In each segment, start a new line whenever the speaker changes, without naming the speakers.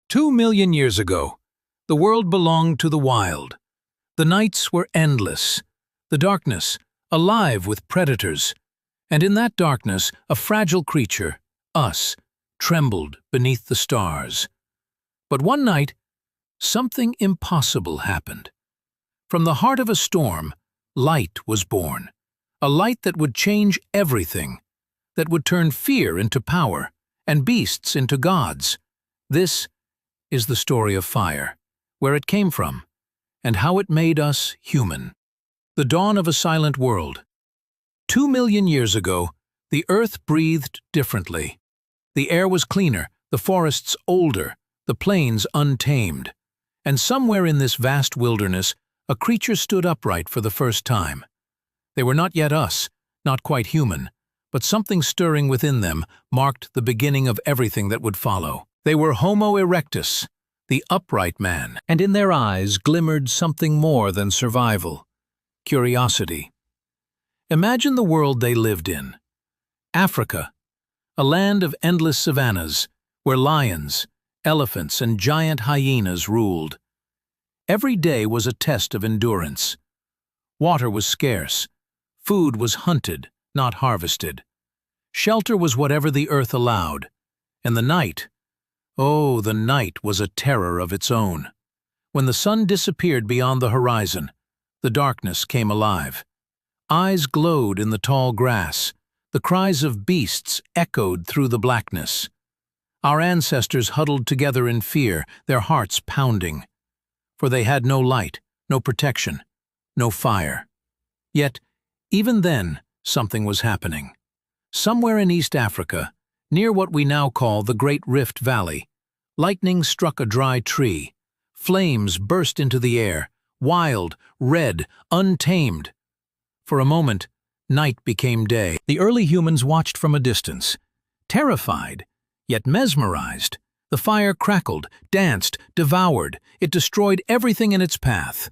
2 million years ago, the world belonged to the wild. The nights were endless, the darkness alive with predators, and in that darkness a fragile creature, us, trembled beneath the stars. But one night, something impossible happened. From the heart of a storm, light was born, a light that would change everything, that would turn fear into power and beasts into gods. This is the story of fire, where it came from, and how it made us human. The dawn of a silent world. 2 million years ago, the earth breathed differently. The air was cleaner, the forests older, the plains untamed. And somewhere in this vast wilderness, a creature stood upright for the first time. They were not yet us, not quite human, but something stirring within them marked the beginning of everything that would follow. They were Homo erectus, the upright man, and in their eyes glimmered something more than survival: curiosity. Imagine the world they lived in. Africa, a land of endless savannas, where lions, elephants, and giant hyenas ruled. Every day was a test of endurance. Water was scarce. Food was hunted, not harvested. Shelter was whatever the earth allowed. And the night, oh, the night was a terror of its own. When the sun disappeared beyond the horizon, the darkness came alive. Eyes glowed in the tall grass. The cries of beasts echoed through the blackness. Our ancestors huddled together in fear, their hearts pounding. For they had no light, no protection, no fire. Yet, even then, something was happening. Somewhere in East Africa, near what we now call the Great Rift Valley, lightning struck a dry tree. Flames burst into the air, wild, red, untamed. For a moment, night became day. The early humans watched from a distance, terrified, yet mesmerized. The fire crackled, danced, devoured. It destroyed everything in its path.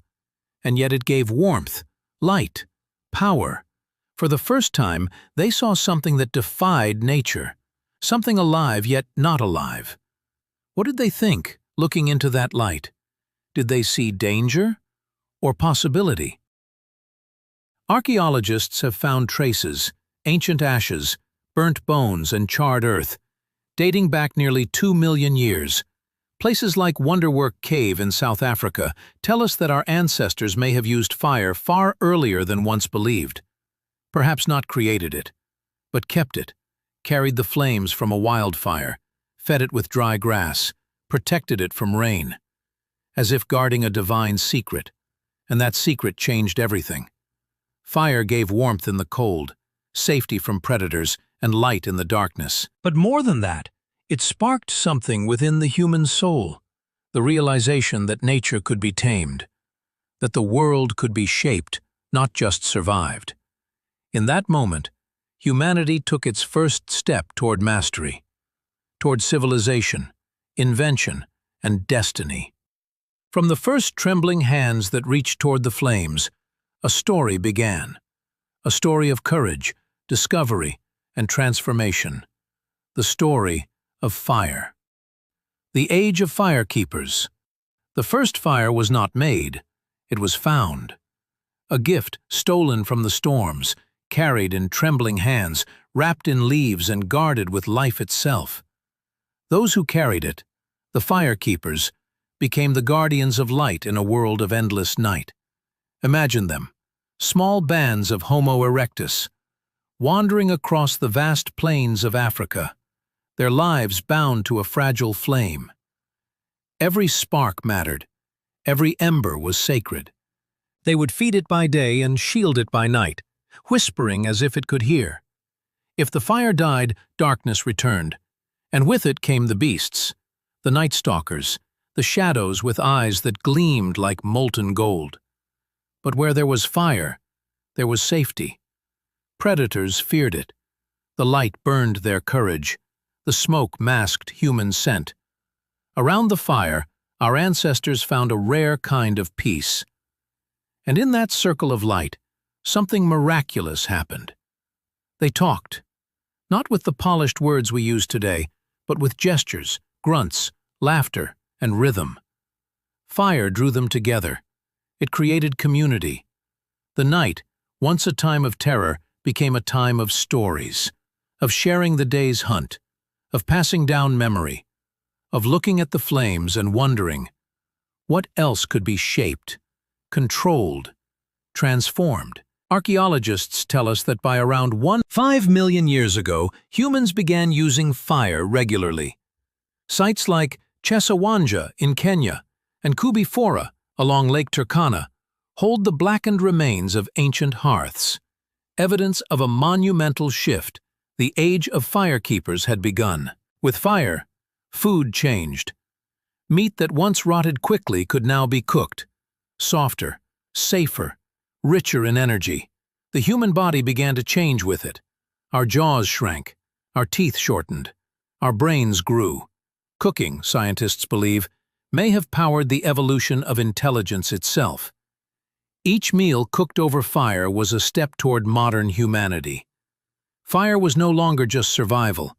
And yet it gave warmth, light, power. For the first time, they saw something that defied nature, something alive yet not alive. What did they think, looking into that light? Did they see danger or possibility? Archaeologists have found traces, ancient ashes, burnt bones, and charred earth, dating back nearly 2 million years. Places like Wonderwork Cave in South Africa tell us that our ancestors may have used fire far earlier than once believed. Perhaps not created it, but kept it, carried the flames from a wildfire, fed it with dry grass, protected it from rain, as if guarding a divine secret, and that secret changed everything. Fire gave warmth in the cold, safety from predators, and light in the darkness. But more than that, it sparked something within the human soul, the realization that nature could be tamed, that the world could be shaped, not just survived. In that moment, humanity took its first step toward mastery, toward civilization, invention, and destiny. From the first trembling hands that reached toward the flames, a story began, a story of courage, discovery, and transformation, the story of fire. The age of firekeepers. The first fire was not made, it was found. A gift stolen from the storms, carried in trembling hands, wrapped in leaves and guarded with life itself. Those who carried it, the firekeepers, became the guardians of light in a world of endless night. Imagine them, small bands of Homo erectus, wandering across the vast plains of Africa, their lives bound to a fragile flame. Every spark mattered, every ember was sacred. They would feed it by day and shield it by night, whispering as if it could hear. If the fire died, darkness returned, and with it came the beasts, the night stalkers, the shadows with eyes that gleamed like molten gold. But where there was fire, there was safety. Predators feared it. The light burned their courage. The smoke masked human scent. Around the fire, our ancestors found a rare kind of peace. And in that circle of light, something miraculous happened. They talked, not with the polished words we use today, but with gestures, grunts, laughter, and rhythm. Fire drew them together. It created community. The night, once a time of terror, became a time of stories, of sharing the day's hunt, of passing down memory, of looking at the flames and wondering, what else could be shaped, controlled, transformed? Archaeologists tell us that by around 5 million years ago, humans began using fire regularly. Sites like Chesawanja in Kenya and Kubifora along Lake Turkana hold the blackened remains of ancient hearths, evidence of a monumental shift. The age of firekeepers had begun. With fire, food changed. Meat that once rotted quickly could now be cooked, softer, safer, richer in energy. The human body began to change with it. Our jaws shrank, our teeth shortened, our brains grew. Cooking, scientists believe, may have powered the evolution of intelligence itself. Each meal cooked over fire was a step toward modern humanity. Fire was no longer just survival.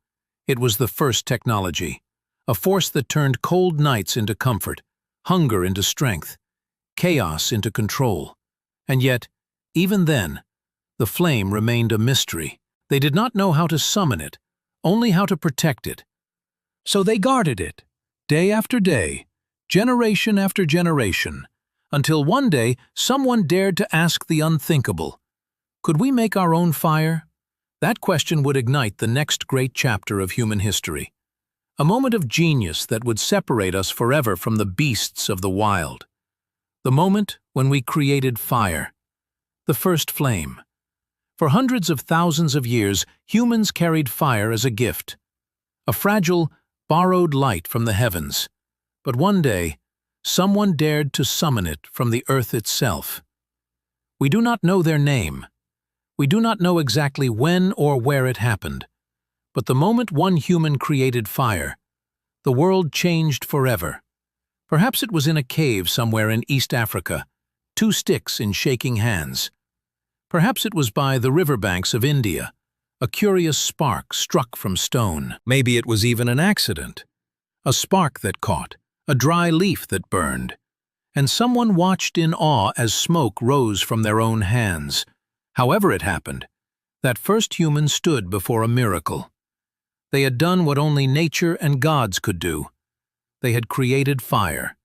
It was the first technology, a force that turned cold nights into comfort, hunger into strength, chaos into control. And yet, even then, the flame remained a mystery. They did not know how to summon it, only how to protect it. So they guarded it, day after day, generation after generation, until one day someone dared to ask the unthinkable. Could we make our own fire? That question would ignite the next great chapter of human history. A moment of genius that would separate us forever from the beasts of the wild. The moment when we created fire, the first flame. For hundreds of thousands of years, humans carried fire as a gift, a fragile, borrowed light from the heavens. But one day, someone dared to summon it from the earth itself. We do not know their name. We do not know exactly when or where it happened. But the moment one human created fire, the world changed forever. Perhaps it was in a cave somewhere in East Africa, 2 sticks in shaking hands. Perhaps it was by the riverbanks of India, a curious spark struck from stone. Maybe it was even an accident. A spark that caught, a dry leaf that burned. And someone watched in awe as smoke rose from their own hands. However it happened, that first human stood before a miracle. They had done what only nature and gods could do. They had created fire.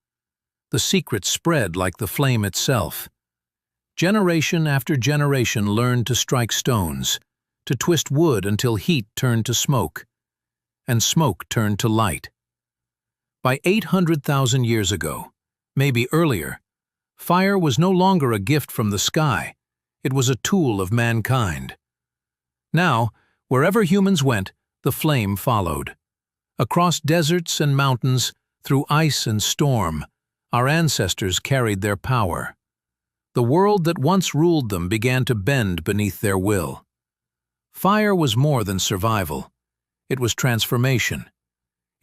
The secret spread like the flame itself. Generation after generation learned to strike stones, to twist wood until heat turned to smoke, and smoke turned to light. By 800,000 years ago, maybe earlier, fire was no longer a gift from the sky. It was a tool of mankind. Now, wherever humans went, the flame followed. Across deserts and mountains, through ice and storm, our ancestors carried their power. The world that once ruled them began to bend beneath their will. Fire was more than survival. It was transformation.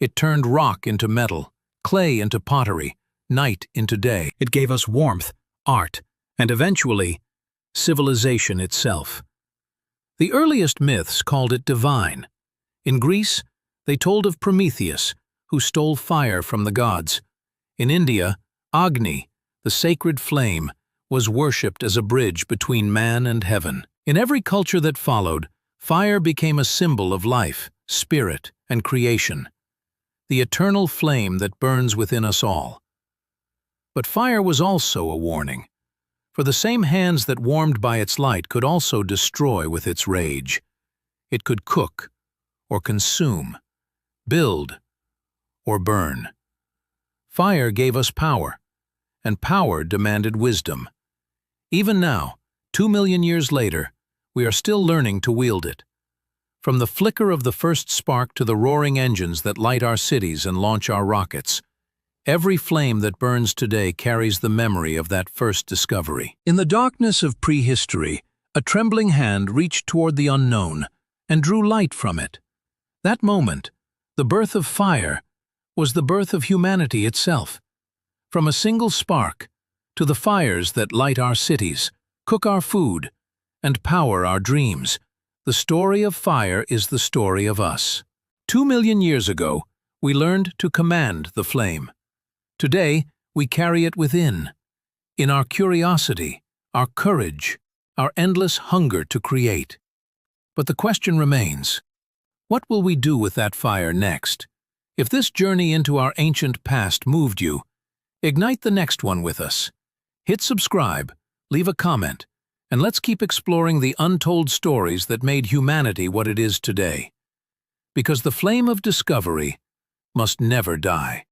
It turned rock into metal, clay into pottery, night into day. It gave us warmth, art, and eventually, civilization itself. The earliest myths called it divine. In Greece, they told of Prometheus, who stole fire from the gods. In India, Agni, the sacred flame, was worshipped as a bridge between man and heaven. In every culture that followed, fire became a symbol of life, spirit, and creation. The eternal flame that burns within us all. But fire was also a warning. For the same hands that warmed by its light could also destroy with its rage. It could cook, or consume, build, or burn. Fire gave us power, and power demanded wisdom. Even now, 2 million years later, we are still learning to wield it. From the flicker of the first spark to the roaring engines that light our cities and launch our rockets, every flame that burns today carries the memory of that first discovery. In the darkness of prehistory, a trembling hand reached toward the unknown and drew light from it. That moment, the birth of fire, was the birth of humanity itself. From a single spark to the fires that light our cities, cook our food, and power our dreams, the story of fire is the story of us. 2 million years ago, we learned to command the flame. Today, we carry it within, in our curiosity, our courage, our endless hunger to create. But the question remains, what will we do with that fire next? If this journey into our ancient past moved you, ignite the next one with us. Hit subscribe, leave a comment, and let's keep exploring the untold stories that made humanity what it is today. Because the flame of discovery must never die.